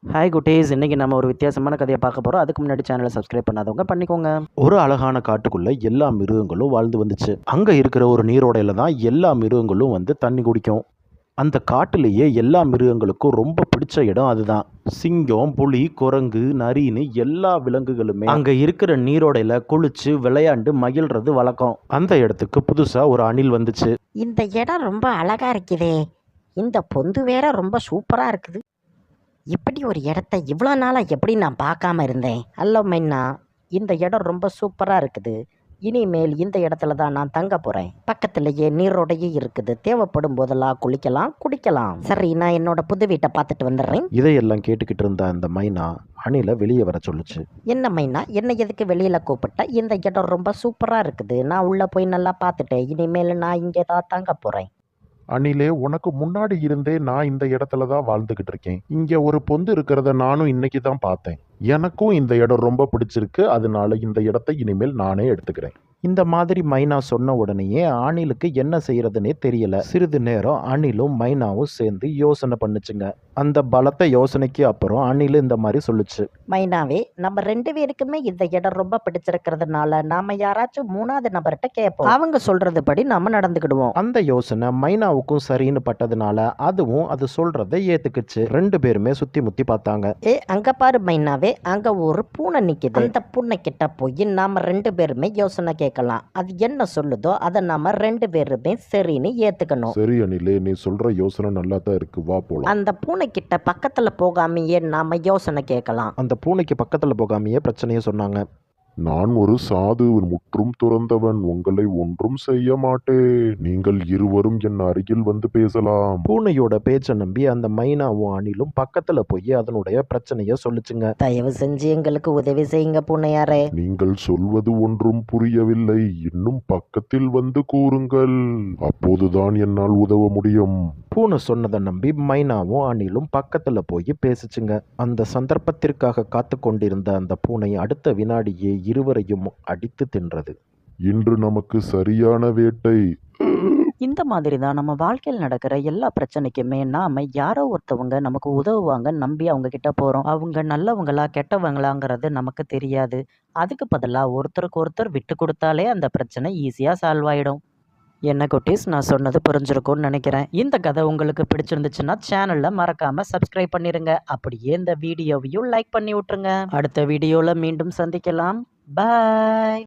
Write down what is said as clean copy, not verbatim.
Hi குட்டீஸ், இன்னைக்கு நம்ம ஒரு வித்தியாசமான கதையை பார்க்க போகிறோம். அதுக்கு முன்னாடி சேனலை சப்ஸ்கிரைப் பண்ணாதவங்க பண்ணிக்கோங்க. ஒரு அழகான காட்டுக்குள்ள எல்லா மிருகங்களும் வாழ்ந்து வந்துச்சு. அங்கே இருக்கிற ஒரு நீரோடையில தான் எல்லா மிருகங்களும் வந்து தண்ணி குடிக்கும். அந்த காட்டிலேயே எல்லா மிருகங்களுக்கும் ரொம்ப பிடிச்ச இடம் அதுதான். சிங்கம், புலி, குரங்கு, நரின்னு எல்லா விலங்குகளுமே அங்கே இருக்கிற நீரோடையில குளிச்சு விளையாண்டு மகிழ்றது வழக்கம். அந்த இடத்துக்கு புதுசா ஒரு அணில் வந்துச்சு. இந்த இடம் ரொம்ப அழகா இருக்குதே. இந்த பொந்து வேற ரொம்ப சூப்பரா இருக்குது. இப்படி ஒரு இடத்த இவ்வளோ நாளா எப்படி நான் பார்க்காம இருந்தேன். ஹலோ மைனா, இந்த இடம் ரொம்ப சூப்பரா இருக்குது. இனிமேல் இந்த இடத்துல தான் நான் தங்க போறேன். பக்கத்துலயே நீரோடையே இருக்குது. தேவைப்படும் போதெல்லாம் குளிக்கலாம், குடிக்கலாம். சரி, நான் என்னோட புது வீட்டை பார்த்துட்டு வந்துடுறேன். இதையெல்லாம் கேட்டுக்கிட்டு இருந்த அந்த மைனா அணிலை வெளியே வர சொல்லுச்சு. என்ன மைனா, என்ன எதுக்கு வெளியில கூப்பிட்ட? இந்த இடம் ரொம்ப சூப்பரா இருக்குது. நான் உள்ள போய் நல்லா பார்த்துட்டேன். இனிமேல் நான் இங்கே தான் தங்க போறேன். அணிலே, உனக்கு முன்னாடி இருந்தே நான் இந்த இடத்துல தான் வாழ்ந்துகிட்டு இருக்கேன். இங்க ஒரு பொந்து இருக்கிறத நானும் இன்னைக்கு தான் பார்த்தேன். எனக்கும் இந்த இடம் ரொம்ப பிடிச்சிருக்கு. அதனால இந்த இடத்தை இனிமேல் நானே எடுத்துக்கிறேன். இந்த மாதிரி மைனா சொன்ன உடனேயே அணிலுக்கு என்ன செய்யறதுனே தெரியல. சிறிது நேரம் அணிலும் மைனாவும் சேர்ந்து யோசனை பண்ணுச்சுங்க. அந்த பலத்த யோசனைக்கு அப்புறம் அணில் இந்த மாதிரி சொல்லுச்சு. மைனாவே, நம்ம 2 பேருக்குமே இந்த இடம் ரொம்ப பிடிச்சிருக்கிறதுனால நாம யாராச்சும் 3வது நபர்கிட்ட கேட்போம். அவங்க சொல்றது படி நாம நடந்துக்கிடுவோம். அந்த யோசனை மைனாவுக்கும் சரின்னு பட்டதுனால அதுவும் அது சொல்றதை ஏத்துக்குச்சு. 2 பேருமே சுத்தி முத்தி பார்த்தாங்க. அங்க பாரு மைனாவே, அங்க ஒரு பூனை நிக்குது. அந்த பூனை கிட்ட போய் நாம 2 பேருமே யோசனை கேட்கலாம். அது என்ன சொல்லுதோ அதை நாம 2 பேருமே சரின்னு ஏத்துக்கணும். சரி அணிலே, நீ சொல்ற யோசனை நல்லா தான் இருக்கு. வா போலாம். அந்த பூனை கிட்ட பக்கத்துல போகாமையே நாம யோசனை கேட்கலாம். அந்த பூனைக்கு பக்கத்துல போகாமையே பிரச்சனையை சொன்னாங்க. நான் ஒரு சாது, முற்றும் துறந்தவன். உங்களை ஒன்றும் செய்ய மாட்டேன். நீங்கள் இருவரும் என் அருகில் வந்து பேசலாம். பூனையோட பேச்சை நம்பி அந்த மைனாவும் அணிலும் பக்கத்துல போய் அதனுடைய பிரச்சனைய சொல்லுச்சுங்க. தயவு செஞ்சு எங்களுக்கு உதவி செய்யுங்க பூனையாரே. நீங்கள் சொல்வது ஒன்றும் புரியவில்லை. இன்னும் பக்கத்தில் வந்து கூறுங்கள். அப்போதுதான் என்னால் உதவ முடியும். பூனை சொன்னதை நம்பி மைனாவும் அணிலும் பக்கத்துல போய் பேசிச்சுங்க. அந்த சந்தர்ப்பத்திற்காக காத்து கொண்டிருந்த அந்த பூனை அடுத்த வினாடியே இருவரையும் அடித்து தின்றது. இன்று நமக்கு சரியான வேட்டை. இந்த மாதிரி தான் நம்ம வாழ்க்கையில் நடக்கிற எல்லா பிரச்சனைக்குமே நாம யாரோ ஒருத்தவங்க நமக்கு உதவுவாங்க நம்பி அவங்க கிட்ட போறோம். அவங்க நல்லவங்களா கெட்டவங்களாங்கிறது நமக்கு தெரியாது. அதுக்கு பதிலாக ஒருத்தருக்கு ஒருத்தர் விட்டு கொடுத்தாலே அந்த பிரச்சனை ஈஸியா சால்வ் ஆயிடும். என்ன குட்டீஸ், நான் சொன்னது புரிஞ்சிருக்கும்னு நினைக்கிறேன். இந்த கதை உங்களுக்கு பிடிச்சிருந்துச்சுன்னா சேனல்ல மறக்காம சப்ஸ்கிரைப் பண்ணிருங்க. அப்படியே இந்த வீடியோவையும் லைக் பண்ணி விட்டுருங்க. அடுத்த வீடியோல மீண்டும் சந்திக்கலாம். பாய்.